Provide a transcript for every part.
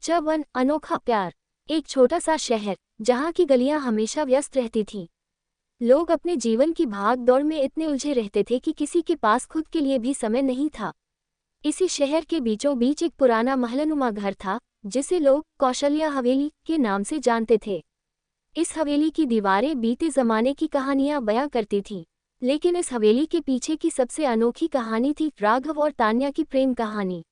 बच्चा वन अनोखा प्यार। एक छोटा सा शहर जहाँ की गलियां हमेशा व्यस्त रहती थीं। लोग अपने जीवन की भाग दौड़ में इतने उलझे रहते थे कि किसी के पास खुद के लिए भी समय नहीं था। इसी शहर के बीचों बीच एक पुराना महलनुमा घर था जिसे लोग कौशल्या हवेली के नाम से जानते थे। इस हवेली की दीवारें बीते जमाने की कहानियां बयां करती थीं, लेकिन इस हवेली के पीछे की सबसे अनोखी कहानी थी राघव और तान्या की प्रेम कहानी।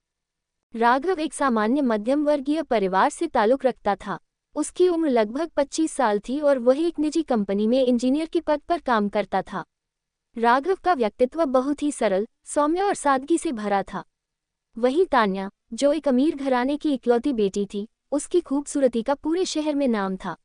राघव एक सामान्य मध्यम वर्गीय परिवार से ताल्लुक रखता था। उसकी उम्र लगभग 25 साल थी और वह एक निजी कंपनी में इंजीनियर के पद पर काम करता था। राघव का व्यक्तित्व बहुत ही सरल, सौम्य और सादगी से भरा था। वहीं तान्या, जो एक अमीर घराने की इकलौती बेटी थी, उसकी खूबसूरती का पूरे शहर में नाम था।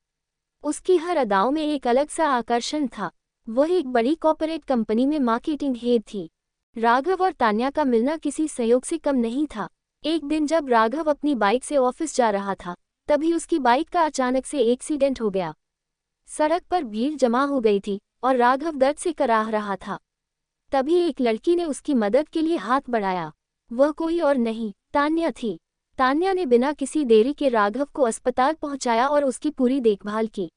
उसकी हर अदाओं में एक अलग सा आकर्षण था। वह एक बड़ी कॉर्पोरेट कंपनी में मार्केटिंग हेड थी। राघव और तान्या का मिलना किसी संयोग से कम नहीं था। एक दिन जब राघव अपनी बाइक से ऑफिस जा रहा था, तभी उसकी बाइक का अचानक से एक्सीडेंट हो गया। सड़क पर भीड़ जमा हो गई थी और राघव दर्द से कराह रहा था। तभी एक लड़की ने उसकी मदद के लिए हाथ बढ़ाया। वह कोई और नहीं, तान्या थी। तान्या ने बिना किसी देरी के राघव को अस्पताल पहुंचाया और उसकी पूरी देखभाल की।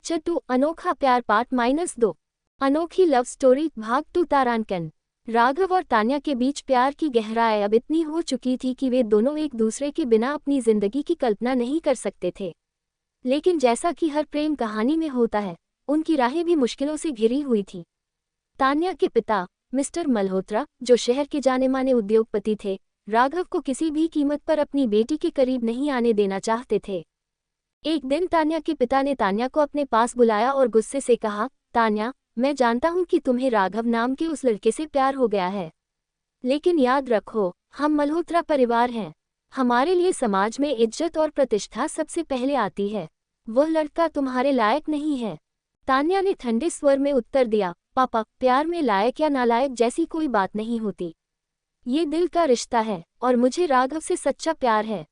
चट्टू अनोखा प्यार पार्ट -2 अनोखी लव स्टोरी भाग 2 तारांकन। राघव और तान्या के बीच प्यार की गहराई अब इतनी हो चुकी थी कि वे दोनों एक दूसरे के बिना अपनी जिंदगी की कल्पना नहीं कर सकते थे। लेकिन जैसा कि हर प्रेम कहानी में होता है, उनकी राहें भी मुश्किलों से घिरी हुई थी। तान्या के पिता मिस्टर मल्होत्रा, जो शहर के जाने माने उद्योगपति थे, राघव को किसी भी कीमत पर अपनी बेटी के करीब नहीं आने देना चाहते थे। एक दिन तान्या के पिता ने तान्या को अपने पास बुलाया और गुस्से से कहा, तान्या, मैं जानता हूं कि तुम्हें राघव नाम के उस लड़के से प्यार हो गया है, लेकिन याद रखो, हम मल्होत्रा परिवार हैं। हमारे लिए समाज में इज्जत और प्रतिष्ठा सबसे पहले आती है। वह लड़का तुम्हारे लायक नहीं है। तान्या ने ठंडे स्वर में उत्तर दिया, पापा, प्यार में लायक या नालायक जैसी कोई बात नहीं होती। ये दिल का रिश्ता है और मुझे राघव से सच्चा प्यार है।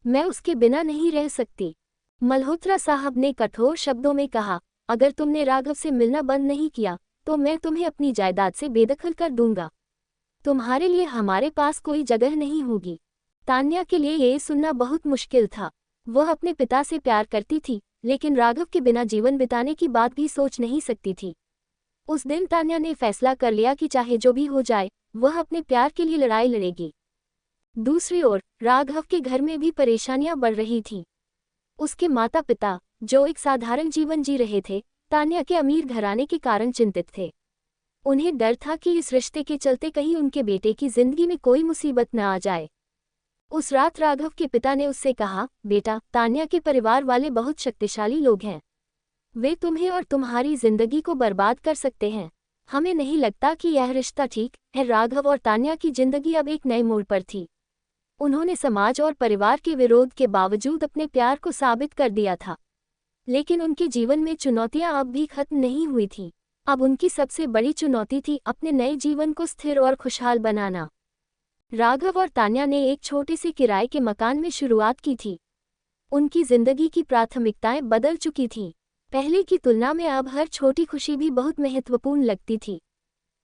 मैं उसके बिना नहीं रह सकती। मल्होत्रा साहब ने कठोर शब्दों में कहा, अगर तुमने राघव से मिलना बंद नहीं किया तो मैं तुम्हें अपनी जायदाद से बेदखल कर दूंगा। तुम्हारे लिए हमारे पास कोई जगह नहीं होगी। तान्या के लिए ये सुनना बहुत मुश्किल था। वह अपने पिता से प्यार करती थी, लेकिन राघव के बिना जीवन बिताने की बात भी सोच नहीं सकती थी। उस दिन तान्या ने फैसला कर लिया कि चाहे जो भी हो जाए, वह अपने प्यार के लिए लड़ाई लड़ेगी। दूसरी ओर राघव के घर में भी परेशानियां बढ़ रही थीं। उसके माता पिता, जो एक साधारण जीवन जी रहे थे, तान्या के अमीर घराने के कारण चिंतित थे। उन्हें डर था कि इस रिश्ते के चलते कहीं उनके बेटे की जिंदगी में कोई मुसीबत न आ जाए। उस रात राघव के पिता ने उससे कहा, बेटा, तान्या के परिवार वाले बहुत शक्तिशाली लोग हैं। वे तुम्हें और तुम्हारी जिंदगी को बर्बाद कर सकते हैं। हमें नहीं लगता कि यह रिश्ता ठीक है। राघव और तान्या की जिंदगी अब एक नए मोड़ पर थी। उन्होंने समाज और परिवार के विरोध के बावजूद अपने प्यार को साबित कर दिया था। लेकिन उनके जीवन में चुनौतियां अब भी खत्म नहीं हुई थीं। अब उनकी सबसे बड़ी चुनौती थी अपने नए जीवन को स्थिर और खुशहाल बनाना। राघव और तान्या ने एक छोटे से किराए के मकान में शुरुआत की थी। उनकी जिंदगी की प्राथमिकताएं बदल चुकी थीं। पहले की तुलना में अब हर छोटी खुशी भी बहुत महत्वपूर्ण लगती थी।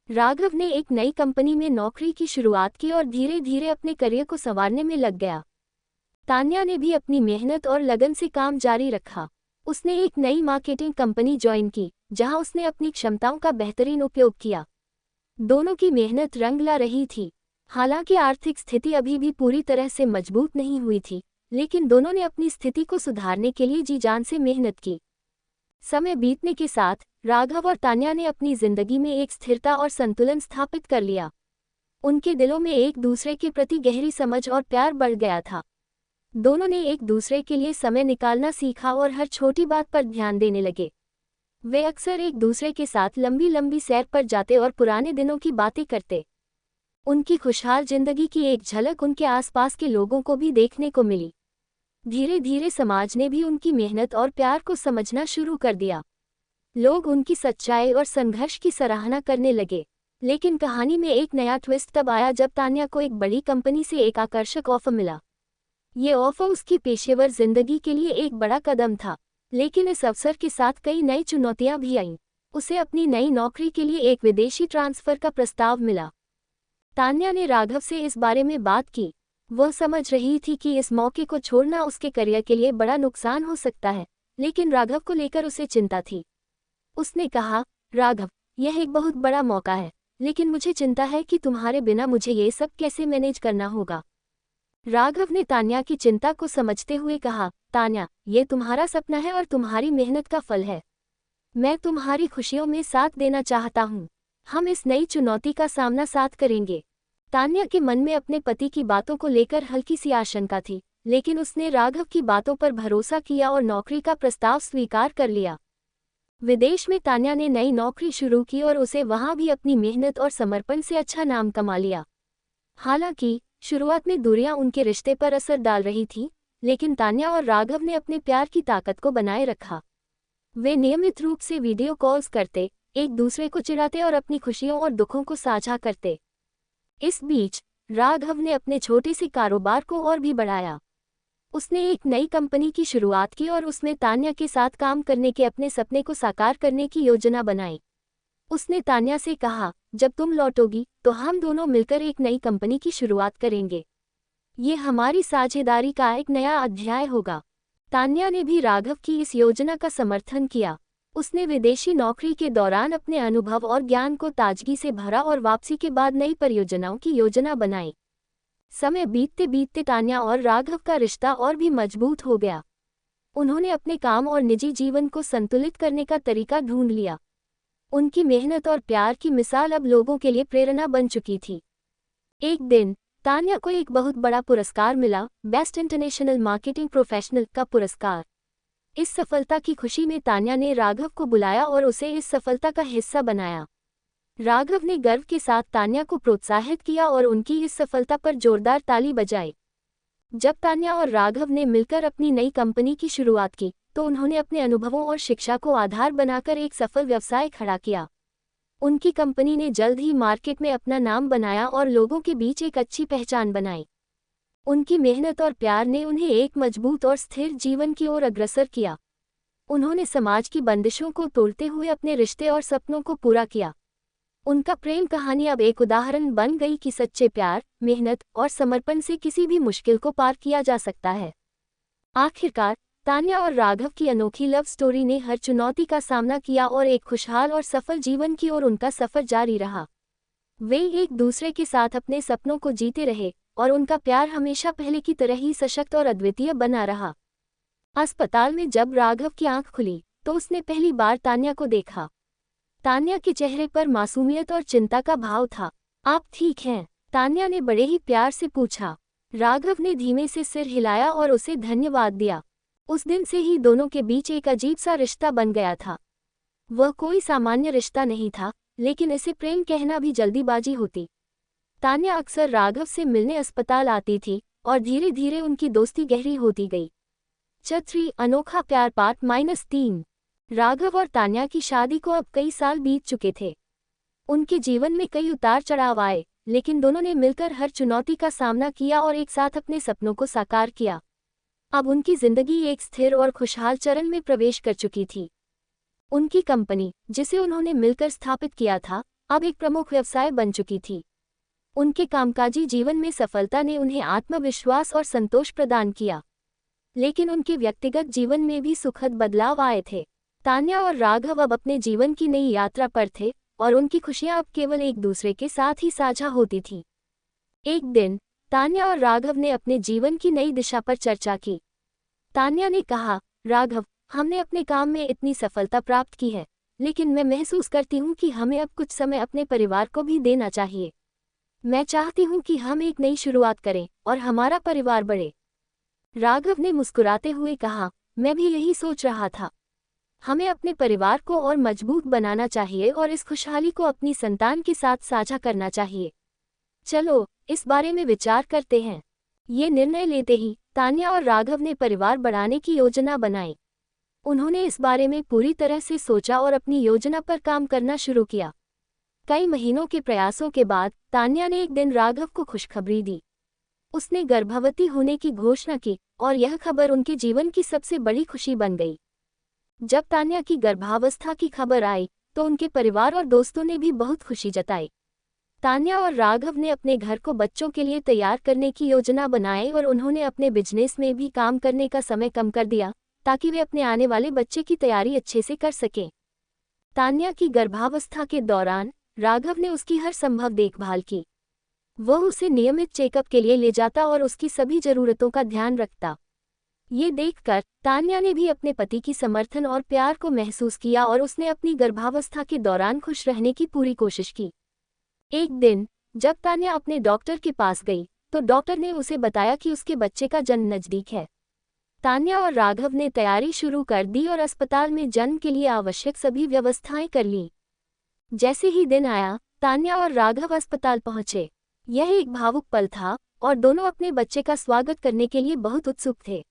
राघव ने एक नई कंपनी में नौकरी की शुरुआत की और धीरे धीरे अपने करियर को संवारने में लग गया। तान्या ने भी अपनी मेहनत और लगन से काम जारी रखा। उसने एक नई मार्केटिंग कंपनी ज्वाइन की, जहां उसने अपनी क्षमताओं का बेहतरीन उपयोग किया। दोनों की मेहनत रंग ला रही थी। हालांकि आर्थिक स्थिति अभी भी पूरी तरह से मजबूत नहीं हुई थी, लेकिन दोनों ने अपनी स्थिति को सुधारने के लिए जी जान से मेहनत की। समय बीतने के साथ राघव और तान्या ने अपनी जिंदगी में एक स्थिरता और संतुलन स्थापित कर लिया। उनके दिलों में एक दूसरे के प्रति गहरी समझ और प्यार बढ़ गया था। दोनों ने एक दूसरे के लिए समय निकालना सीखा और हर छोटी बात पर ध्यान देने लगे। वे अक्सर एक दूसरे के साथ लंबी लंबी सैर पर जाते और पुराने दिनों की बातें करते। उनकी खुशहाल जिंदगी की एक झलक उनके आसपास के लोगों को भी देखने को मिली। धीरे धीरे समाज ने भी उनकी मेहनत और प्यार को समझना शुरू कर दिया। लोग उनकी सच्चाई और संघर्ष की सराहना करने लगे। लेकिन कहानी में एक नया ट्विस्ट तब आया जब तान्या को एक बड़ी कंपनी से एक आकर्षक ऑफर मिला। ये ऑफर उसकी पेशेवर जिंदगी के लिए एक बड़ा कदम था, लेकिन इस अवसर के साथ कई नई चुनौतियां भी आईं। उसे अपनी नई नौकरी के लिए एक विदेशी ट्रांसफर का प्रस्ताव मिला। तान्या ने राघव से इस बारे में बात की। वह समझ रही थी कि इस मौके को छोड़ना उसके करियर के लिए बड़ा नुकसान हो सकता है, लेकिन राघव को लेकर उसे चिंता थी। उसने कहा, राघव, यह एक बहुत बड़ा मौका है, लेकिन मुझे चिंता है कि तुम्हारे बिना मुझे ये सब कैसे मैनेज करना होगा। राघव ने तान्या की चिंता को समझते हुए कहा, तान्या, ये तुम्हारा सपना है और तुम्हारी मेहनत का फल है। मैं तुम्हारी खुशियों में साथ देना चाहता हूँ। हम इस नई चुनौती का सामना साथ करेंगे। तान्या के मन में अपने पति की बातों को लेकर हल्की सी आशंका थी, लेकिन उसने राघव की बातों पर भरोसा किया और नौकरी का प्रस्ताव स्वीकार कर लिया। विदेश में तान्या ने नई नौकरी शुरू की और उसे वहां भी अपनी मेहनत और समर्पण से अच्छा नाम कमा लिया। हालांकि शुरुआत में दूरियां उनके रिश्ते पर असर डाल रही थीं, लेकिन तान्या और राघव ने अपने प्यार की ताकत को बनाए रखा। वे नियमित रूप से वीडियो कॉल्स करते, एक दूसरे को चिढ़ाते और अपनी खुशियों और दुखों को साझा करते। इस बीच राघव ने अपने छोटे से कारोबार को और भी बढ़ाया। उसने एक नई कंपनी की शुरुआत की और उसमें तान्या के साथ काम करने के अपने सपने को साकार करने की योजना बनाई। उसने तान्या से कहा, जब तुम लौटोगी तो हम दोनों मिलकर एक नई कंपनी की शुरुआत करेंगे। ये हमारी साझेदारी का एक नया अध्याय होगा। तान्या ने भी राघव की इस योजना का समर्थन किया। उसने विदेशी नौकरी के दौरान अपने अनुभव और ज्ञान को ताजगी से भरा और वापसी के बाद नई परियोजनाओं की योजना बनाई। समय बीतते बीतते तान्या और राघव का रिश्ता और भी मजबूत हो गया। उन्होंने अपने काम और निजी जीवन को संतुलित करने का तरीका ढूंढ लिया। उनकी मेहनत और प्यार की मिसाल अब लोगों के लिए प्रेरणा बन चुकी थी। एक दिन तान्या को एक बहुत बड़ा पुरस्कार मिला, बेस्ट इंटरनेशनल मार्केटिंग प्रोफेशनल का पुरस्कार। इस सफलता की खुशी में तान्या ने राघव को बुलाया और उसे इस सफलता का हिस्सा बनाया। राघव ने गर्व के साथ तान्या को प्रोत्साहित किया और उनकी इस सफलता पर जोरदार ताली बजाई। जब तान्या और राघव ने मिलकर अपनी नई कंपनी की शुरुआत की, तो उन्होंने अपने अनुभवों और शिक्षा को आधार बनाकर एक सफल व्यवसाय खड़ा किया। उनकी कंपनी ने जल्द ही मार्केट में अपना नाम बनाया और लोगों के बीच एक अच्छी पहचान बनाई। उनकी मेहनत और प्यार ने उन्हें एक मजबूत और स्थिर जीवन की ओर अग्रसर किया। उन्होंने समाज की बंदिशों को तोड़ते हुए अपने रिश्ते और सपनों को पूरा किया। उनका प्रेम कहानी अब एक उदाहरण बन गई कि सच्चे प्यार, मेहनत और समर्पण से किसी भी मुश्किल को पार किया जा सकता है। आखिरकार तान्या और राघव की अनोखी लव स्टोरी ने हर चुनौती का सामना किया और एक खुशहाल और सफल जीवन की ओर उनका सफर जारी रहा। वे एक दूसरे के साथ अपने सपनों को जीते रहे और उनका प्यार हमेशा पहले की तरह ही सशक्त और अद्वितीय बना रहा। अस्पताल में जब राघव की आंख खुली तो उसने पहली बार तान्या को देखा। तान्या के चेहरे पर मासूमियत और चिंता का भाव था। आप ठीक हैं? तान्या ने बड़े ही प्यार से पूछा। राघव ने धीमे से सिर हिलाया और उसे धन्यवाद दिया। उस दिन से ही दोनों के बीच एक अजीब सा रिश्ता बन गया था। वह कोई सामान्य रिश्ता नहीं था, लेकिन इसे प्रेम कहना भी जल्दीबाजी होती। तान्या अक्सर राघव से मिलने अस्पताल आती थी और धीरे धीरे उनकी दोस्ती गहरी होती गई। चैप्टर अनोखा प्यार पार्ट -3। राघव और तान्या की शादी को अब कई साल बीत चुके थे। उनके जीवन में कई उतार चढ़ाव आए, लेकिन दोनों ने मिलकर हर चुनौती का सामना किया और एक साथ अपने सपनों को साकार किया। अब उनकी जिंदगी एक स्थिर और खुशहाल चरण में प्रवेश कर चुकी थी। उनकी कंपनी, जिसे उन्होंने मिलकर स्थापित किया था, अब एक प्रमुख व्यवसाय बन चुकी थी। उनके कामकाजी जीवन में सफलता ने उन्हें आत्मविश्वास और संतोष प्रदान किया, लेकिन उनके व्यक्तिगत जीवन में भी सुखद बदलाव आए थे। तान्या और राघव अब अपने जीवन की नई यात्रा पर थे और उनकी खुशियां अब केवल एक दूसरे के साथ ही साझा होती थीं। एक दिन तान्या और राघव ने अपने जीवन की नई दिशा पर चर्चा की। तान्या ने कहा, राघव, हमने अपने काम में इतनी सफलता प्राप्त की है, लेकिन मैं महसूस करती हूँ कि हमें अब कुछ समय अपने परिवार को भी देना चाहिए। मैं चाहती हूँ कि हम एक नई शुरुआत करें और हमारा परिवार बढ़े। राघव ने मुस्कुराते हुए कहा, मैं भी यही सोच रहा था। हमें अपने परिवार को और मजबूत बनाना चाहिए और इस खुशहाली को अपनी संतान के साथ साझा करना चाहिए। चलो इस बारे में विचार करते हैं। ये निर्णय लेते ही तान्या और राघव ने परिवार बढ़ाने की योजना बनाई। उन्होंने इस बारे में पूरी तरह से सोचा और अपनी योजना पर काम करना शुरू किया। कई महीनों के प्रयासों के बाद तान्या ने एक दिन राघव को खुशखबरी दी। उसने गर्भवती होने की घोषणा की और यह खबर उनके जीवन की सबसे बड़ी खुशी बन गई। जब तान्या की गर्भावस्था की खबर आई तो उनके परिवार और दोस्तों ने भी बहुत खुशी जताई। तान्या और राघव ने अपने घर को बच्चों के लिए तैयार करने की योजना बनाई और उन्होंने अपने बिजनेस में भी काम करने का समय कम कर दिया ताकि वे अपने आने वाले बच्चे की तैयारी अच्छे से कर सकें। तान्या की गर्भावस्था के दौरान राघव ने उसकी हर संभव देखभाल की। वह उसे नियमित चेकअप के लिए ले जाता और उसकी सभी जरूरतों का ध्यान रखता। ये देखकर तान्या ने भी अपने पति की समर्थन और प्यार को महसूस किया और उसने अपनी गर्भावस्था के दौरान खुश रहने की पूरी कोशिश की। एक दिन जब तान्या अपने डॉक्टर के पास गई तो डॉक्टर ने उसे बताया कि उसके बच्चे का जन्म नजदीक है। तान्या और राघव ने तैयारी शुरू कर दी और अस्पताल में जन्म के लिए आवश्यक सभी व्यवस्थाएं कर लीं। जैसे ही दिन आया, तान्या और राघव अस्पताल पहुंचे। यह एक भावुक पल था और दोनों अपने बच्चे का स्वागत करने के लिए बहुत उत्सुक थे।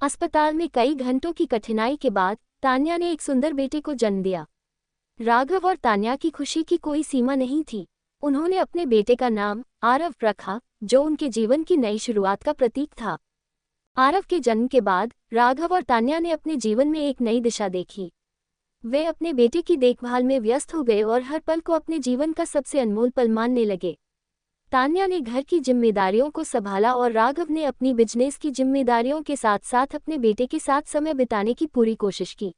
अस्पताल में कई घंटों की कठिनाई के बाद तान्या ने एक सुंदर बेटे को जन्म दिया। राघव और तान्या की खुशी की कोई सीमा नहीं थी। उन्होंने अपने बेटे का नाम आरव रखा, जो उनके जीवन की नई शुरुआत का प्रतीक था। आरव के जन्म के बाद राघव और तान्या ने अपने जीवन में एक नई दिशा देखी। वे अपने बेटे की देखभाल में व्यस्त हो गए और हर पल को अपने जीवन का सबसे अनमोल पल मानने लगे। तान्या ने घर की जिम्मेदारियों को संभाला और राघव ने अपनी बिजनेस की जिम्मेदारियों के साथ साथ अपने बेटे के साथ समय बिताने की पूरी कोशिश की।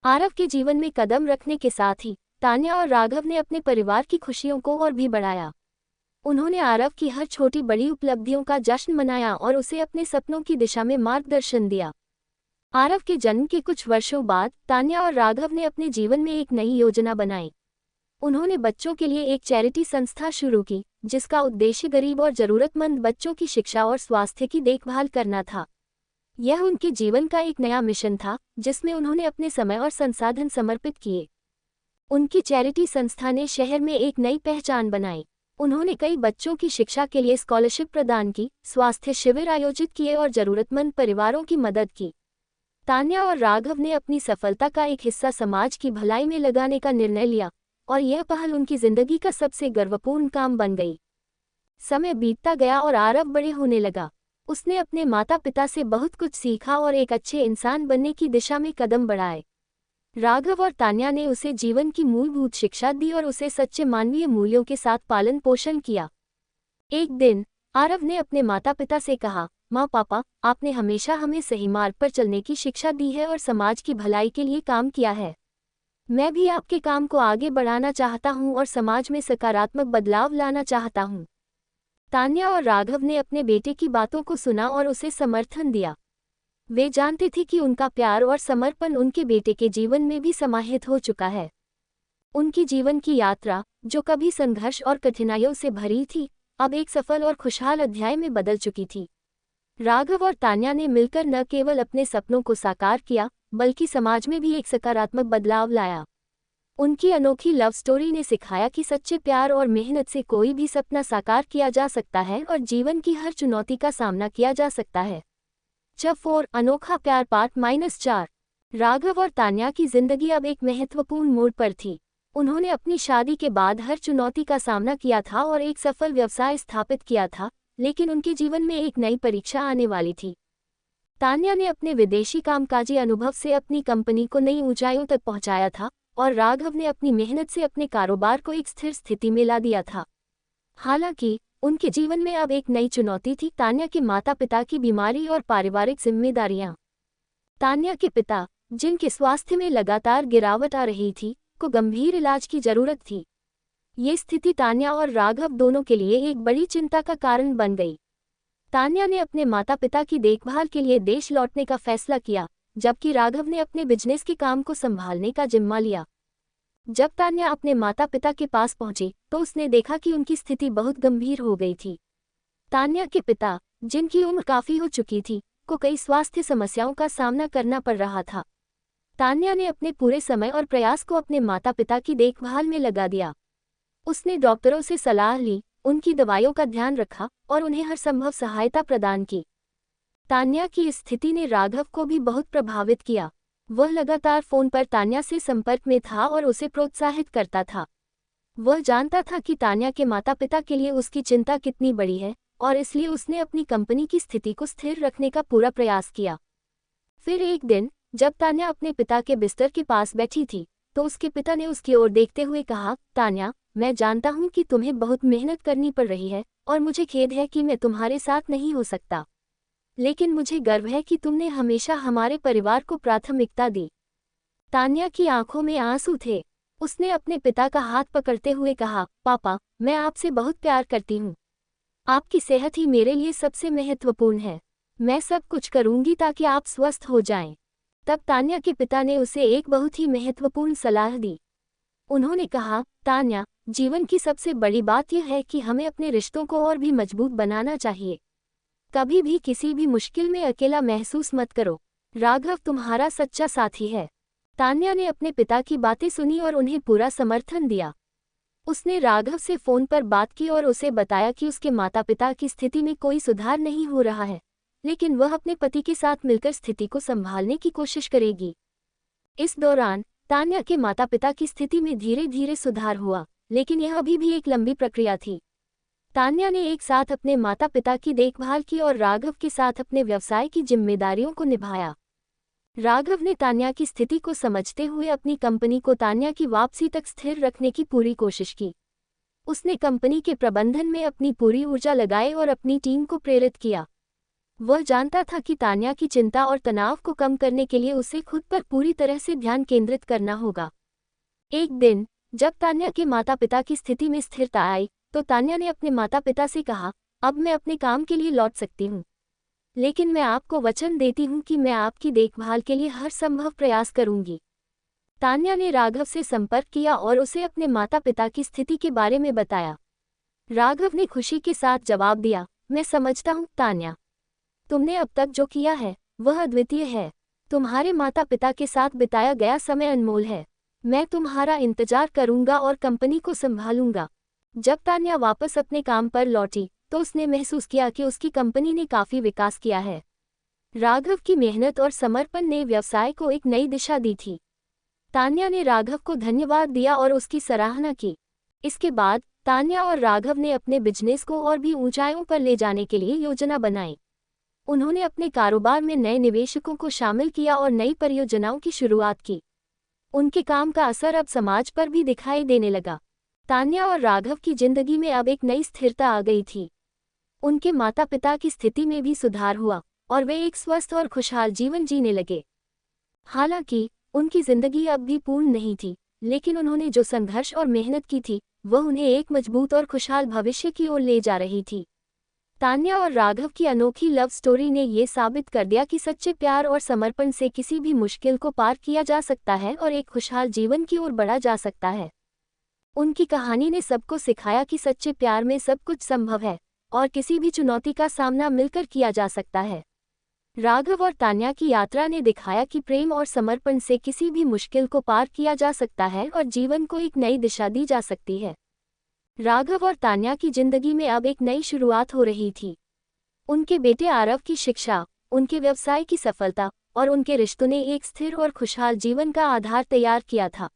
आरव के जीवन में कदम रखने के साथ ही तान्या और राघव ने अपने परिवार की खुशियों को और भी बढ़ाया। उन्होंने आरव की हर छोटी बड़ी उपलब्धियों का जश्न मनाया और उसे अपने सपनों की दिशा में मार्गदर्शन दिया। आरव के जन्म के कुछ वर्षों बाद तान्या और राघव ने अपने जीवन में एक नई योजना बनाई। उन्होंने बच्चों के लिए एक चैरिटी संस्था शुरू की, जिसका उद्देश्य गरीब और जरूरतमंद बच्चों की शिक्षा और स्वास्थ्य की देखभाल करना था। यह उनके जीवन का एक नया मिशन था, जिसमें उन्होंने अपने समय और संसाधन समर्पित किए। उनकी चैरिटी संस्था ने शहर में एक नई पहचान बनाई। उन्होंने कई बच्चों की शिक्षा के लिए स्कॉलरशिप प्रदान की, स्वास्थ्य शिविर आयोजित किए और जरूरतमंद परिवारों की मदद की। तान्या और राघव ने अपनी सफलता का एक हिस्सा समाज की भलाई में लगाने का निर्णय लिया और यह पहल उनकी जिंदगी का सबसे गर्वपूर्ण काम बन गई। समय बीतता गया और आरव बड़े होने लगा। उसने अपने माता पिता से बहुत कुछ सीखा और एक अच्छे इंसान बनने की दिशा में कदम बढ़ाए। राघव और तान्या ने उसे जीवन की मूलभूत शिक्षा दी और उसे सच्चे मानवीय मूल्यों के साथ पालन पोषण किया। एक दिन आरव ने अपने माता पिता से कहा, माँ पापा, आपने हमेशा हमें सही मार्ग पर चलने की शिक्षा दी है और समाज की भलाई के लिए काम किया है। मैं भी आपके काम को आगे बढ़ाना चाहता हूँ और समाज में सकारात्मक बदलाव लाना चाहता हूँ। तान्या और राघव ने अपने बेटे की बातों को सुना और उसे समर्थन दिया। वे जानते थे कि उनका प्यार और समर्पण उनके बेटे के जीवन में भी समाहित हो चुका है। उनकी जीवन की यात्रा, जो कभी संघर्ष और कठिनाइयों से भरी थी, अब एक सफल और खुशहाल अध्याय में बदल चुकी थी। राघव और तान्या ने मिलकर न केवल अपने सपनों को साकार किया, बल्कि समाज में भी एक सकारात्मक बदलाव लाया। उनकी अनोखी लव स्टोरी ने सिखाया कि सच्चे प्यार और मेहनत से कोई भी सपना साकार किया जा सकता है और जीवन की हर चुनौती का सामना किया जा सकता है। चैप्टर 4 अनोखा प्यार पार्ट -4। राघव और तान्या की जिंदगी अब एक महत्वपूर्ण मोड़ पर थी। उन्होंने अपनी शादी के बाद हर चुनौती का सामना किया था और एक सफल व्यवसाय स्थापित किया था, लेकिन उनके जीवन में एक नई परीक्षा आने वाली थी। तान्या ने अपने विदेशी कामकाजी अनुभव से अपनी कंपनी को नई ऊंचाइयों तक पहुंचाया था और राघव ने अपनी मेहनत से अपने कारोबार को एक स्थिर स्थिति में ला दिया था। हालांकि उनके जीवन में अब एक नई चुनौती थी, तान्या के माता-पिता की बीमारी और पारिवारिक जिम्मेदारियां। तान्या के पिता, जिनके स्वास्थ्य में लगातार गिरावट आ रही थी, को गंभीर इलाज की जरूरत थी। ये स्थिति तान्या और राघव दोनों के लिए एक बड़ी चिंता का कारण बन गई। तान्या ने अपने माता पिता की देखभाल के लिए देश लौटने का फैसला किया, जबकि राघव ने अपने बिजनेस के काम को संभालने का जिम्मा लिया। जब तान्या अपने माता पिता के पास पहुंची तो उसने देखा कि उनकी स्थिति बहुत गंभीर हो गई थी। तान्या के पिता, जिनकी उम्र काफी हो चुकी थी, को कई स्वास्थ्य समस्याओं का सामना करना पड़ रहा था। तान्या ने अपने पूरे समय और प्रयास को अपने माता पिता की देखभाल में लगा दिया। उसने डॉक्टरों से सलाह ली, उनकी दवाइयों का ध्यान रखा और उन्हें हर संभव सहायता प्रदान की। तान्या की इस स्थिति ने राघव को भी बहुत प्रभावित किया। वह लगातार फोन पर तान्या से संपर्क में था और उसे प्रोत्साहित करता था। वह जानता था कि तान्या के माता पिता के लिए उसकी चिंता कितनी बड़ी है और इसलिए उसने अपनी कंपनी की स्थिति को स्थिर रखने का पूरा प्रयास किया। फिर एक दिन जब तान्या अपने पिता के बिस्तर के पास बैठी थी तो उसके पिता ने उसकी ओर देखते हुए कहा, तान्या, मैं जानता हूँ कि तुम्हें बहुत मेहनत करनी पड़ रही है और मुझे खेद है कि मैं तुम्हारे साथ नहीं हो सकता, लेकिन मुझे गर्व है कि तुमने हमेशा हमारे परिवार को प्राथमिकता दी। तान्या की आंखों में आंसू थे। उसने अपने पिता का हाथ पकड़ते हुए कहा, पापा, मैं आपसे बहुत प्यार करती हूँ। आपकी सेहत ही मेरे लिए सबसे महत्वपूर्ण है। मैं सब कुछ करूंगी ताकि आप स्वस्थ हो जाएं। तब तान्या के पिता ने उसे एक बहुत ही महत्वपूर्ण सलाह दी। उन्होंने कहा, तान्या, जीवन की सबसे बड़ी बात यह है कि हमें अपने रिश्तों को और भी मजबूत बनाना चाहिए। कभी भी किसी भी मुश्किल में अकेला महसूस मत करो। राघव तुम्हारा सच्चा साथी है। तान्या ने अपने पिता की बातें सुनी और उन्हें पूरा समर्थन दिया। उसने राघव से फोन पर बात की और उसे बताया कि उसके माता पिता की स्थिति में कोई सुधार नहीं हो रहा है, लेकिन वह अपने पति के साथ मिलकर स्थिति को संभालने की कोशिश करेगी। इस दौरान तान्या के माता पिता की स्थिति में धीरे धीरे सुधार हुआ, लेकिन यह अभी भी एक लंबी प्रक्रिया थी। तान्या ने एक साथ अपने माता पिता की देखभाल की और राघव के साथ अपने व्यवसाय की जिम्मेदारियों को निभाया। राघव ने तान्या की स्थिति को समझते हुए अपनी कंपनी को तान्या की वापसी तक स्थिर रखने की पूरी कोशिश की। उसने कंपनी के प्रबंधन में अपनी पूरी ऊर्जा लगाई और अपनी टीम को प्रेरित किया। वह जानता था कि तान्या की चिंता और तनाव को कम करने के लिए उसे खुद पर पूरी तरह से ध्यान केंद्रित करना होगा। एक दिन जब तान्या के माता पिता की स्थिति में स्थिरता आई, तो तान्या ने अपने माता पिता से कहा, अब मैं अपने काम के लिए लौट सकती हूँ, लेकिन मैं आपको वचन देती हूँ कि मैं आपकी देखभाल के लिए हर संभव प्रयास करूंगी। तान्या ने राघव से संपर्क किया और उसे अपने माता पिता की स्थिति के बारे में बताया। राघव ने खुशी के साथ जवाब दिया, मैं समझता हूँ तान्या, तुमने अब तक जो किया है वह अद्वितीय है। तुम्हारे माता पिता के साथ बिताया गया समय अनमोल है। मैं तुम्हारा इंतजार करूंगा और कंपनी को संभालूंगा। जब तान्या वापस अपने काम पर लौटी तो उसने महसूस किया कि उसकी कंपनी ने काफी विकास किया है। राघव की मेहनत और समर्पण ने व्यवसाय को एक नई दिशा दी थी। तान्या ने राघव को धन्यवाद दिया और उसकी सराहना की। इसके बाद तान्या और राघव ने अपने बिजनेस को और भी ऊंचाइयों पर ले जाने के लिए योजना बनाई। उन्होंने अपने कारोबार में नए निवेशकों को शामिल किया और नई परियोजनाओं की शुरुआत की। उनके काम का असर अब समाज पर भी दिखाई देने लगा। तान्या और राघव की जिंदगी में अब एक नई स्थिरता आ गई थी। उनके माता पिता की स्थिति में भी सुधार हुआ और वे एक स्वस्थ और खुशहाल जीवन जीने लगे। हालांकि उनकी जिंदगी अब भी पूर्ण नहीं थी, लेकिन उन्होंने जो संघर्ष और मेहनत की थी वह उन्हें एक मजबूत और खुशहाल भविष्य की ओर ले जा रही थी। तान्या और राघव की अनोखी लव स्टोरी ने ये साबित कर दिया कि सच्चे प्यार और समर्पण से किसी भी मुश्किल को पार किया जा सकता है और एक खुशहाल जीवन की ओर बढ़ा जा सकता है। उनकी कहानी ने सबको सिखाया कि सच्चे प्यार में सब कुछ संभव है और किसी भी चुनौती का सामना मिलकर किया जा सकता है। राघव और तान्या की यात्रा ने दिखाया कि प्रेम और समर्पण से किसी भी मुश्किल को पार किया जा सकता है और जीवन को एक नई दिशा दी जा सकती है। राघव और तान्या की जिंदगी में अब एक नई शुरुआत हो रही थी। उनके बेटे आरव की शिक्षा, उनके व्यवसाय की सफलता और उनके रिश्तों ने एक स्थिर और खुशहाल जीवन का आधार तैयार किया था।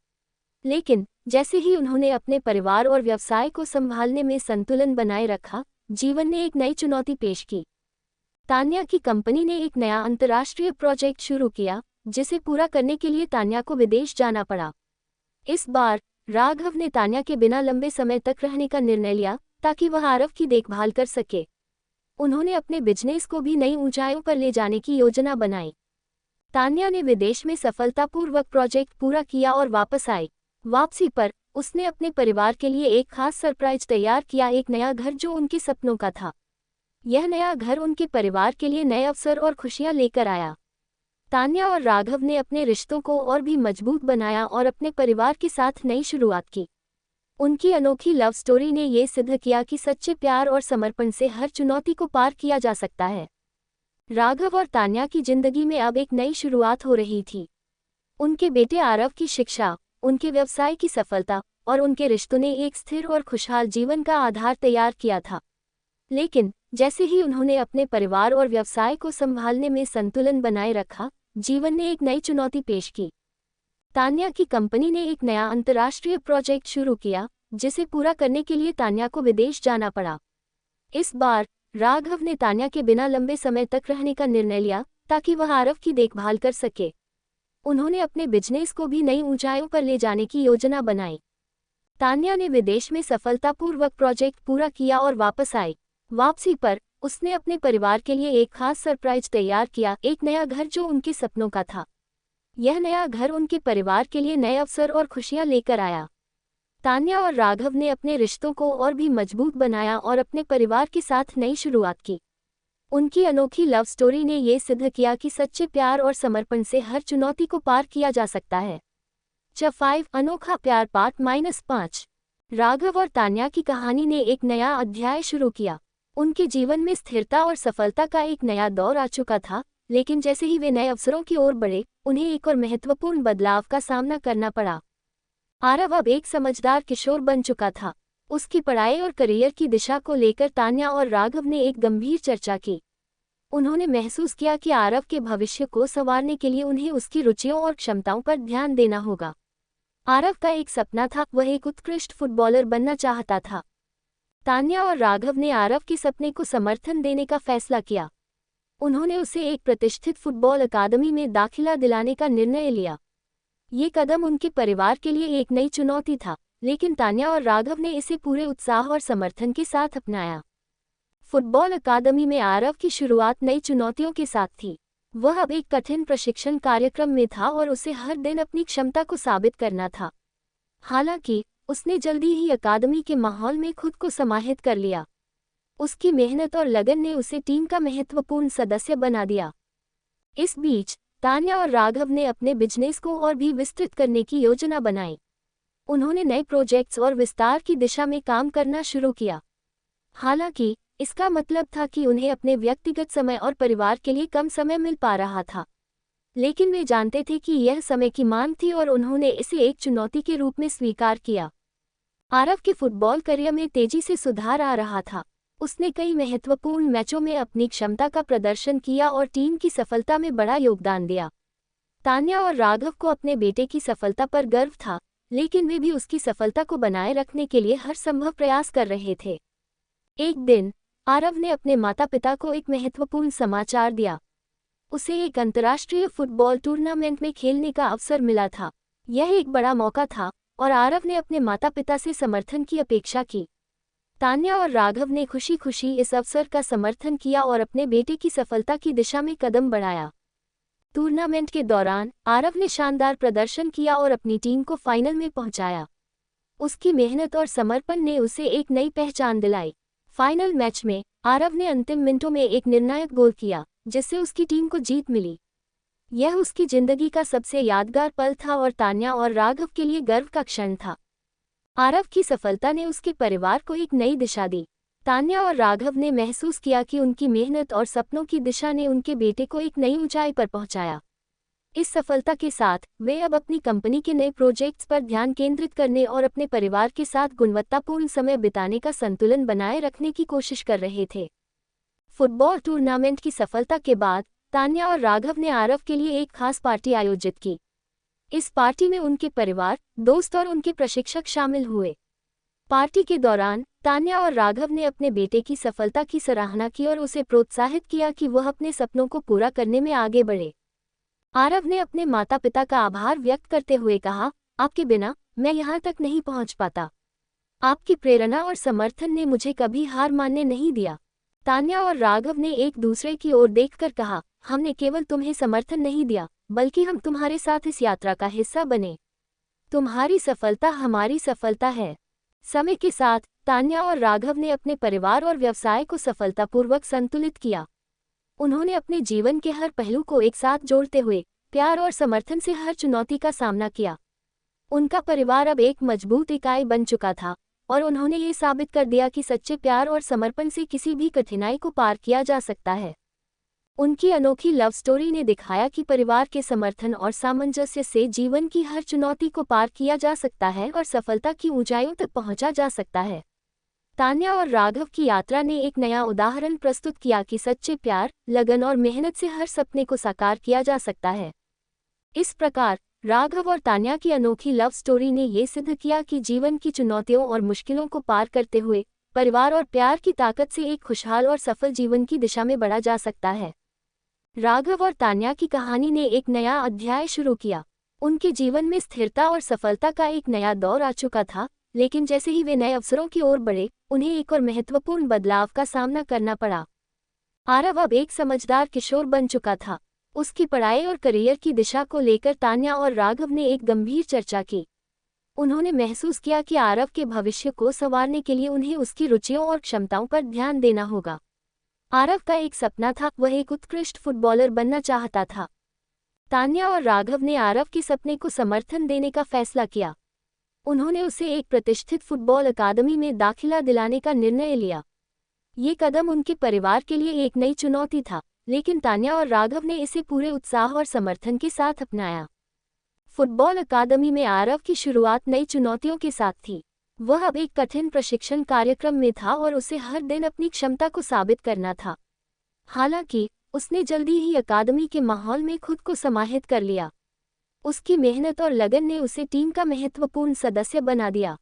लेकिन जैसे ही उन्होंने अपने परिवार और व्यवसाय को संभालने में संतुलन बनाए रखा, जीवन ने एक नई चुनौती पेश की। तान्या की कंपनी ने एक नया अंतर्राष्ट्रीय प्रोजेक्ट शुरू किया, जिसे पूरा करने के लिए तान्या को विदेश जाना पड़ा। इस बार राघव ने तान्या के बिना लंबे समय तक रहने का निर्णय लिया ताकि वह आरव की देखभाल कर सके। उन्होंने अपने बिजनेस को भी नई ऊंचाइयों पर ले जाने की योजना बनाई। तान्या ने विदेश में सफलतापूर्वक प्रोजेक्ट पूरा किया और वापस आई। वापसी पर उसने अपने परिवार के लिए एक खास सरप्राइज तैयार किया, एक नया घर जो उनके सपनों का था। यह नया घर उनके परिवार के लिए नए अवसर और खुशियां लेकर आया। तान्या और राघव ने अपने रिश्तों को और भी मजबूत बनाया और अपने परिवार के साथ नई शुरुआत की। उनकी अनोखी लव स्टोरी ने ये सिद्ध किया कि सच्चे प्यार और समर्पण से हर चुनौती को पार किया जा सकता है। राघव और तान्या की जिंदगी में अब एक नई शुरुआत हो रही थी। उनके बेटे आरव की शिक्षा, उनके व्यवसाय की सफलता और उनके रिश्तों ने एक स्थिर और खुशहाल जीवन का आधार तैयार किया था। लेकिन जैसे ही उन्होंने अपने परिवार और व्यवसाय को संभालने में संतुलन बनाए रखा, जीवन ने एक नई चुनौती पेश की। तान्या की कंपनी ने एक नया अंतर्राष्ट्रीय प्रोजेक्ट शुरू किया, जिसे पूरा करने के लिए तान्या को विदेश जाना पड़ा। इस बार राघव ने तान्या के बिना लंबे समय तक रहने का निर्णय लिया ताकि वह आरव की देखभाल कर सके। उन्होंने अपने बिजनेस को भी नई ऊंचाइयों पर ले जाने की योजना बनाई। तान्या ने विदेश में सफलतापूर्वक प्रोजेक्ट पूरा किया और वापस आई। वापसी पर उसने अपने परिवार के लिए एक खास सरप्राइज तैयार किया, एक नया घर जो उनके सपनों का था। यह नया घर उनके परिवार के लिए नए अवसर और खुशियां लेकर आया। तान्या और राघव ने अपने रिश्तों को और भी मजबूत बनाया और अपने परिवार के साथ नई शुरुआत की। उनकी अनोखी लव स्टोरी ने ये सिद्ध किया कि सच्चे प्यार और समर्पण से हर चुनौती को पार किया जा सकता है। चैप्टर 5 अनोखा प्यार पार्ट -5। राघव और तान्या की कहानी ने एक नया अध्याय शुरू किया। उनके जीवन में स्थिरता और सफलता का एक नया दौर आ चुका था, लेकिन जैसे ही वे नए अवसरों की ओर बढ़े, उन्हें एक और महत्वपूर्ण बदलाव का सामना करना पड़ा। आरव अब एक समझदार किशोर बन चुका था। उसकी पढ़ाई और करियर की दिशा को लेकर तान्या और राघव ने एक गंभीर चर्चा की। उन्होंने महसूस किया कि आरव के भविष्य को संवारने के लिए उन्हें उसकी रुचियों और क्षमताओं पर ध्यान देना होगा। आरव का एक सपना था, वह एक उत्कृष्ट फुटबॉलर बनना चाहता था। तान्या और राघव ने आरव के सपने को समर्थन देने का फैसला किया। उन्होंने उसे एक प्रतिष्ठित फुटबॉल अकादमी में दाखिला दिलाने का निर्णय लिया। ये कदम उनके परिवार के लिए एक नई चुनौती था, लेकिन तान्या और राघव ने इसे पूरे उत्साह और समर्थन के साथ अपनाया। फुटबॉल अकादमी में आरव की शुरुआत नई चुनौतियों के साथ थी। वह अब एक कठिन प्रशिक्षण कार्यक्रम में था और उसे हर दिन अपनी क्षमता को साबित करना था। हालांकि उसने जल्दी ही अकादमी के माहौल में खुद को समाहित कर लिया। उसकी मेहनत और लगन ने उसे टीम का महत्वपूर्ण सदस्य बना दिया। इस बीच तान्या और राघव ने अपने बिजनेस को और भी विस्तृत करने की योजना बनाई। उन्होंने नए प्रोजेक्ट्स और विस्तार की दिशा में काम करना शुरू किया। हालांकि इसका मतलब था कि उन्हें अपने व्यक्तिगत समय और परिवार के लिए कम समय मिल पा रहा था, लेकिन वे जानते थे कि यह समय की मांग थी और उन्होंने इसे एक चुनौती के रूप में स्वीकार किया। आरव के फुटबॉल करियर में तेजी से सुधार आ रहा था। उसने कई महत्वपूर्ण मैचों में अपनी क्षमता का प्रदर्शन किया और टीम की सफलता में बड़ा योगदान दिया। तान्या और राघव को अपने बेटे की सफलता पर गर्व था, लेकिन वे भी उसकी सफलता को बनाए रखने के लिए हर संभव प्रयास कर रहे थे। एक दिन आरव ने अपने माता-पिता को एक महत्वपूर्ण समाचार दिया। उसे एक अंतर्राष्ट्रीय फुटबॉल टूर्नामेंट में खेलने का अवसर मिला था। यह एक बड़ा मौका था और आरव ने अपने माता-पिता से समर्थन की अपेक्षा की। तान्या और राघव ने खुशी-खुशी इस अवसर का समर्थन किया और अपने बेटे की सफलता की दिशा में कदम बढ़ाया। टूर्नामेंट के दौरान आरव ने शानदार प्रदर्शन किया और अपनी टीम को फाइनल में पहुंचाया। उसकी मेहनत और समर्पण ने उसे एक नई पहचान दिलाई। फाइनल मैच में आरव ने अंतिम मिनटों में एक निर्णायक गोल किया, जिससे उसकी टीम को जीत मिली। यह उसकी जिंदगी का सबसे यादगार पल था और तान्या और राघव के लिए गर्व का क्षण था। आरव की सफलता ने उसके परिवार को एक नई दिशा दी। तान्या और राघव ने महसूस किया कि उनकी मेहनत और सपनों की दिशा ने उनके बेटे को एक नई ऊंचाई पर पहुंचाया। इस सफलता के साथ वे अब अपनी कंपनी के नए प्रोजेक्ट्स पर ध्यान केंद्रित करने और अपने परिवार के साथ गुणवत्तापूर्ण समय बिताने का संतुलन बनाए रखने की कोशिश कर रहे थे। फुटबॉल टूर्नामेंट की सफलता के बाद तान्या और राघव ने आरव के लिए एक खास पार्टी आयोजित की। इस पार्टी में उनके परिवार, दोस्त और उनके प्रशिक्षक शामिल हुए। पार्टी के दौरान तान्या और राघव ने अपने बेटे की सफलता की सराहना की और उसे प्रोत्साहित किया कि वह अपने सपनों को पूरा करने में आगे बढ़े। आरव ने अपने माता-पिता का आभार व्यक्त करते हुए कहा, आपके बिना मैं यहाँ तक नहीं पहुँच पाता। आपकी प्रेरणा और समर्थन ने मुझे कभी हार मानने नहीं दिया। तान्या और राघव ने एक दूसरे की ओर देखकर कहा, हमने केवल तुम्हें समर्थन नहीं दिया, बल्कि हम तुम्हारे साथ इस यात्रा का हिस्सा बने। तुम्हारी सफलता हमारी सफलता है। समय के साथ तान्या और राघव ने अपने परिवार और व्यवसाय को सफलतापूर्वक संतुलित किया। उन्होंने अपने जीवन के हर पहलू को एक साथ जोड़ते हुए प्यार और समर्थन से हर चुनौती का सामना किया। उनका परिवार अब एक मजबूत इकाई बन चुका था और उन्होंने ये साबित कर दिया कि सच्चे प्यार और समर्पण से किसी भी कठिनाई को पार किया जा सकता है। उनकी अनोखी लव स्टोरी ने दिखाया कि परिवार के समर्थन और सामंजस्य से जीवन की हर चुनौती को पार किया जा सकता है और सफलता की ऊंचाइयों तक पहुंचा जा सकता है। तान्या और राघव की यात्रा ने एक नया उदाहरण प्रस्तुत किया कि सच्चे प्यार, लगन और मेहनत से हर सपने को साकार किया जा सकता है। इस प्रकार राघव और तान्या की अनोखी लव स्टोरी ने ये सिद्ध किया कि जीवन की चुनौतियों और मुश्किलों को पार करते हुए परिवार और प्यार की ताकत से एक खुशहाल और सफल जीवन की दिशा में बढ़ा जा सकता है। राघव और तान्या की कहानी ने एक नया अध्याय शुरू किया। उनके जीवन में स्थिरता और सफलता का एक नया दौर आ चुका था, लेकिन जैसे ही वे नए अवसरों की ओर बढ़े, उन्हें एक और महत्वपूर्ण बदलाव का सामना करना पड़ा। आरव अब एक समझदार किशोर बन चुका था। उसकी पढ़ाई और करियर की दिशा को लेकर तान्या और राघव ने एक गंभीर चर्चा की। उन्होंने महसूस किया कि आरव के भविष्य को संवारने के लिए उन्हें उसकी रुचियों और क्षमताओं पर ध्यान देना होगा। आरव का एक सपना था, वह एक उत्कृष्ट फुटबॉलर बनना चाहता था। तान्या और राघव ने आरव के सपने को समर्थन देने का फैसला किया। उन्होंने उसे एक प्रतिष्ठित फुटबॉल अकादमी में दाखिला दिलाने का निर्णय लिया। ये कदम उनके परिवार के लिए एक नई चुनौती था, लेकिन तान्या और राघव ने इसे पूरे उत्साह और समर्थन के साथ अपनाया। फुटबॉल अकादमी में आरव की शुरुआत नई चुनौतियों के साथ थी। वह अब एक कठिन प्रशिक्षण कार्यक्रम में था और उसे हर दिन अपनी क्षमता को साबित करना था। हालांकि उसने जल्दी ही अकादमी के माहौल में खुद को समाहित कर लिया। उसकी मेहनत और लगन ने उसे टीम का महत्वपूर्ण सदस्य बना दिया।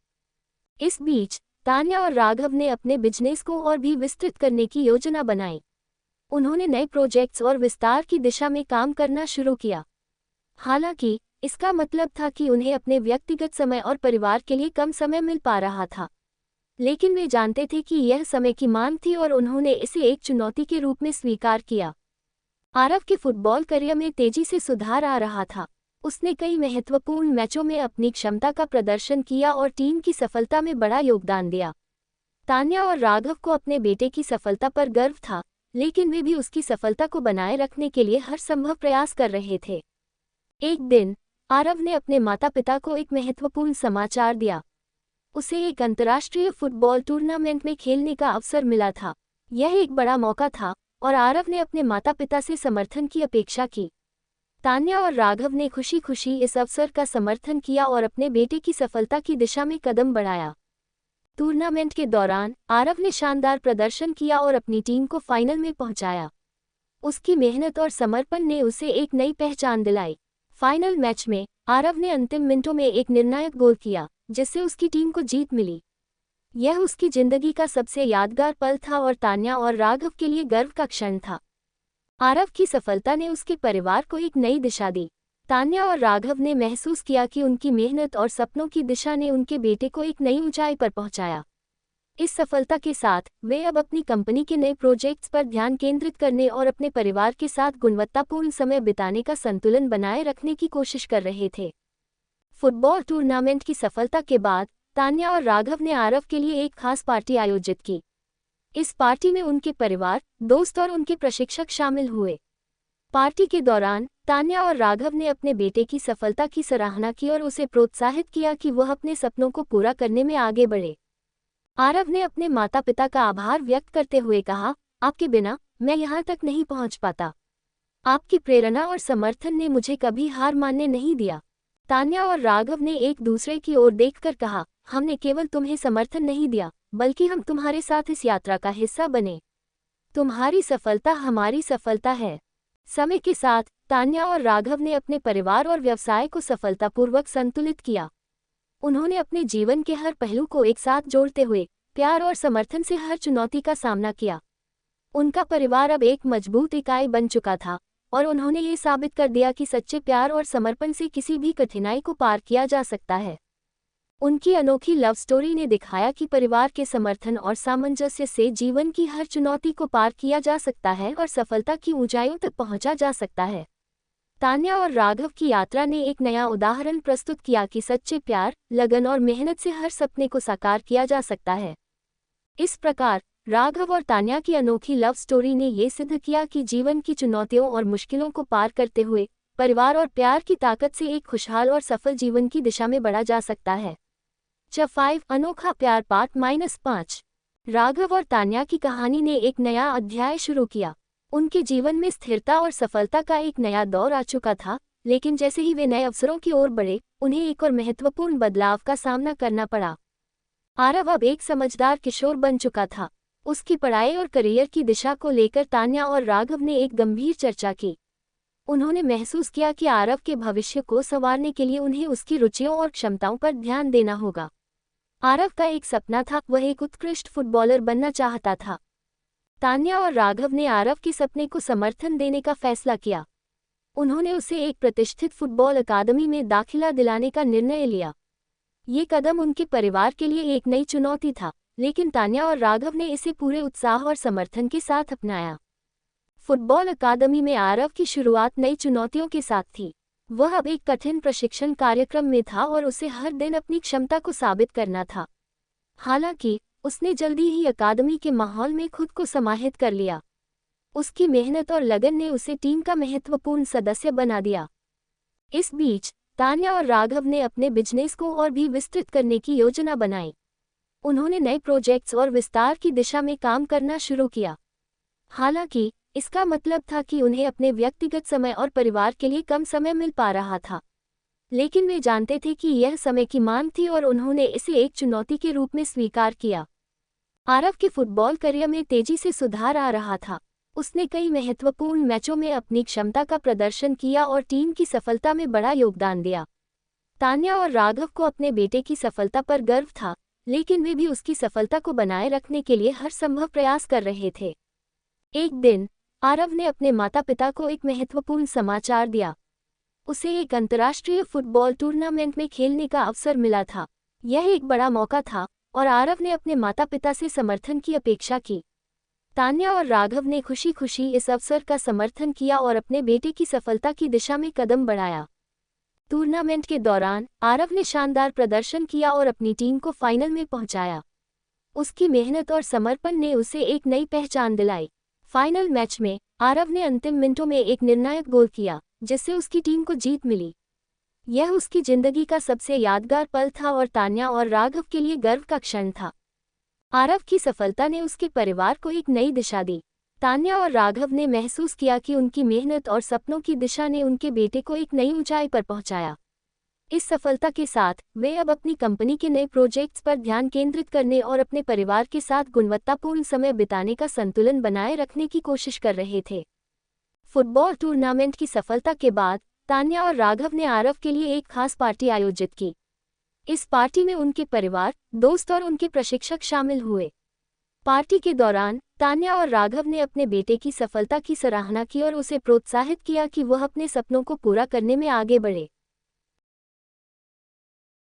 इस बीच तान्या और राघव ने अपने बिजनेस को और भी विस्तृत करने की योजना बनाई। उन्होंने नए प्रोजेक्ट्स और विस्तार की दिशा में काम करना शुरू किया। हालांकि इसका मतलब था कि उन्हें अपने व्यक्तिगत समय और परिवार के लिए कम समय मिल पा रहा था। लेकिन वे जानते थे कि यह समय की मांग थी और उन्होंने इसे एक चुनौती के रूप में स्वीकार किया। आरव के फुटबॉल करियर में तेजी से सुधार आ रहा था। उसने कई महत्वपूर्ण मैचों में अपनी क्षमता का प्रदर्शन किया और टीम की सफलता में बड़ा योगदान दिया। तान्या और राघव को अपने बेटे की सफलता पर गर्व था, लेकिन वे भी उसकी सफलता को बनाए रखने के लिए हर संभव प्रयास कर रहे थे। एक दिन आरव ने अपने माता-पिता को एक महत्वपूर्ण समाचार दिया। उसे एक अंतर्राष्ट्रीय फुटबॉल टूर्नामेंट में खेलने का अवसर मिला था। यह एक बड़ा मौका था और आरव ने अपने माता-पिता से समर्थन की अपेक्षा की। तान्या और राघव ने खुशी-खुशी इस अवसर का समर्थन किया और अपने बेटे की सफलता की दिशा में कदम बढ़ाया। टूर्नामेंट के दौरान आरव ने शानदार प्रदर्शन किया और अपनी टीम को फाइनल में पहुंचाया। उसकी मेहनत और समर्पण ने उसे एक नई पहचान दिलाई। फाइनल मैच में आरव ने अंतिम मिनटों में एक निर्णायक गोल किया, जिससे उसकी टीम को जीत मिली। यह उसकी जिंदगी का सबसे यादगार पल था और तान्या और राघव के लिए गर्व का क्षण था। आरव की सफलता ने उसके परिवार को एक नई दिशा दी। तान्या और राघव ने महसूस किया कि उनकी मेहनत और सपनों की दिशा ने उनके बेटे को एक नई ऊंचाई पर पहुंचाया। इस सफलता के साथ वे अब अपनी कंपनी के नए प्रोजेक्ट्स पर ध्यान केंद्रित करने और अपने परिवार के साथ गुणवत्तापूर्ण समय बिताने का संतुलन बनाए रखने की कोशिश कर रहे थे। फुटबॉल टूर्नामेंट की सफलता के बाद तान्या और राघव ने आरव के लिए एक खास पार्टी आयोजित की। इस पार्टी में उनके परिवार, दोस्त और उनके प्रशिक्षक शामिल हुए। पार्टी के दौरान तान्या और राघव ने अपने बेटे की सफलता की सराहना की और उसे प्रोत्साहित किया कि वह अपने सपनों को पूरा करने में आगे बढ़े। आरव ने अपने माता-पिता का आभार व्यक्त करते हुए कहा, आपके बिना मैं यहाँ तक नहीं पहुँच पाता। आपकी प्रेरणा और समर्थन ने मुझे कभी हार मानने नहीं दिया। तान्या और राघव ने एक दूसरे की ओर देखकर कहा, हमने केवल तुम्हें समर्थन नहीं दिया, बल्कि हम तुम्हारे साथ इस यात्रा का हिस्सा बने। तुम्हारी सफलता हमारी सफलता है। समय के साथ तान्या और राघव ने अपने परिवार और व्यवसाय को सफलतापूर्वक संतुलित किया। उन्होंने अपने जीवन के हर पहलू को एक साथ जोड़ते हुए प्यार और समर्थन से हर चुनौती का सामना किया। उनका परिवार अब एक मजबूत इकाई बन चुका था और उन्होंने ये साबित कर दिया कि सच्चे प्यार और समर्पण से किसी भी कठिनाई को पार किया जा सकता है। उनकी अनोखी लव स्टोरी ने दिखाया कि परिवार के समर्थन और सामंजस्य से जीवन की हर चुनौती को पार किया जा सकता है और सफलता की ऊंचाइयों तक पहुंचा जा सकता है। तान्या और राघव की यात्रा ने एक नया उदाहरण प्रस्तुत किया कि सच्चे प्यार, लगन और मेहनत से हर सपने को साकार किया जा सकता है। इस प्रकार राघव और तान्या की अनोखी लव स्टोरी ने ये सिद्ध किया कि जीवन की चुनौतियों और मुश्किलों को पार करते हुए परिवार और प्यार की ताकत से एक खुशहाल और सफल जीवन की दिशा में बढ़ा जा सकता है। चैप्टर 5 अनोखा प्यार पार्ट -5। राघव और तान्या की कहानी ने एक नया अध्याय शुरू किया। उनके जीवन में स्थिरता और सफलता का एक नया दौर आ चुका था, लेकिन जैसे ही वे नए अवसरों की ओर बढ़े, उन्हें एक और महत्वपूर्ण बदलाव का सामना करना पड़ा। आरव अब एक समझदार किशोर बन चुका था। उसकी पढ़ाई और करियर की दिशा को लेकर तान्या और राघव ने एक गंभीर चर्चा की। उन्होंने महसूस किया कि आरव के भविष्य को संवारने के लिए उन्हें उसकी रुचियों और क्षमताओं पर ध्यान देना होगा। आरव का एक सपना था, वह एक उत्कृष्ट फुटबॉलर बनना चाहता था। तान्या और राघव ने आरव के सपने को समर्थन देने का फैसला किया। उन्होंने उसे एक प्रतिष्ठित फुटबॉल अकादमी में दाखिला दिलाने का निर्णय लिया। ये कदम उनके परिवार के लिए एक नई चुनौती था, लेकिन तान्या और राघव ने इसे पूरे उत्साह और समर्थन के साथ अपनाया। फुटबॉल अकादमी में आरव की शुरुआत नई चुनौतियों के साथ थी। वह अब एक कठिन प्रशिक्षण कार्यक्रम में था और उसे हर दिन अपनी क्षमता को साबित करना था। हालांकि उसने जल्दी ही अकादमी के माहौल में खुद को समाहित कर लिया। उसकी मेहनत और लगन ने उसे टीम का महत्वपूर्ण सदस्य बना दिया। इस बीच तान्या और राघव ने अपने बिजनेस को और भी विस्तृत करने की योजना बनाई। उन्होंने नए प्रोजेक्ट्स और विस्तार की दिशा में काम करना शुरू किया। हालांकि इसका मतलब था कि उन्हें अपने व्यक्तिगत समय और परिवार के लिए कम समय मिल पा रहा था, लेकिन वे जानते थे कि यह समय की मांग थी और उन्होंने इसे एक चुनौती के रूप में स्वीकार किया। आरव के फुटबॉल करियर में तेजी से सुधार आ रहा था। उसने कई महत्वपूर्ण मैचों में अपनी क्षमता का प्रदर्शन किया और टीम की सफलता में बड़ा योगदान दिया। तान्या और राघव को अपने बेटे की सफलता पर गर्व था, लेकिन वे भी उसकी सफलता को बनाए रखने के लिए हर संभव प्रयास कर रहे थे। एक दिन आरव ने अपने माता-पिता को एक महत्वपूर्ण समाचार दिया। उसे एक अंतर्राष्ट्रीय फुटबॉल टूर्नामेंट में खेलने का अवसर मिला था। यह एक बड़ा मौका था और आरव ने अपने माता-पिता से समर्थन की अपेक्षा की। तान्या और राघव ने खुशी-खुशी इस अवसर का समर्थन किया और अपने बेटे की सफलता की दिशा में कदम बढ़ाया। टूर्नामेंट के दौरान आरव ने शानदार प्रदर्शन किया और अपनी टीम को फाइनल में पहुंचाया। उसकी मेहनत और समर्पण ने उसे एक नई पहचान दिलाई। फाइनल मैच में आरव ने अंतिम मिनटों में एक निर्णायक गोल किया, जिससे उसकी टीम को जीत मिली। यह उसकी जिंदगी का सबसे यादगार पल था और तान्या और राघव के लिए गर्व का क्षण था। आरव की सफलता ने उसके परिवार को एक नई दिशा दी। तान्या और राघव ने महसूस किया कि उनकी मेहनत और सपनों की दिशा ने उनके बेटे को एक नई ऊंचाई पर पहुंचाया। इस सफलता के साथ वे अब अपनी कंपनी के नए प्रोजेक्ट्स पर ध्यान केंद्रित करने और अपने परिवार के साथ गुणवत्तापूर्ण समय बिताने का संतुलन बनाए रखने की कोशिश कर रहे थे। फुटबॉल टूर्नामेंट की सफलता के बाद तान्या और राघव ने आरव के लिए एक खास पार्टी आयोजित की। इस पार्टी में उनके परिवार, दोस्त और उनके प्रशिक्षक शामिल हुए। पार्टी के दौरान तान्या और राघव ने अपने बेटे की सफलता की सराहना की और उसे प्रोत्साहित किया कि वह अपने सपनों को पूरा करने में आगे बढ़े।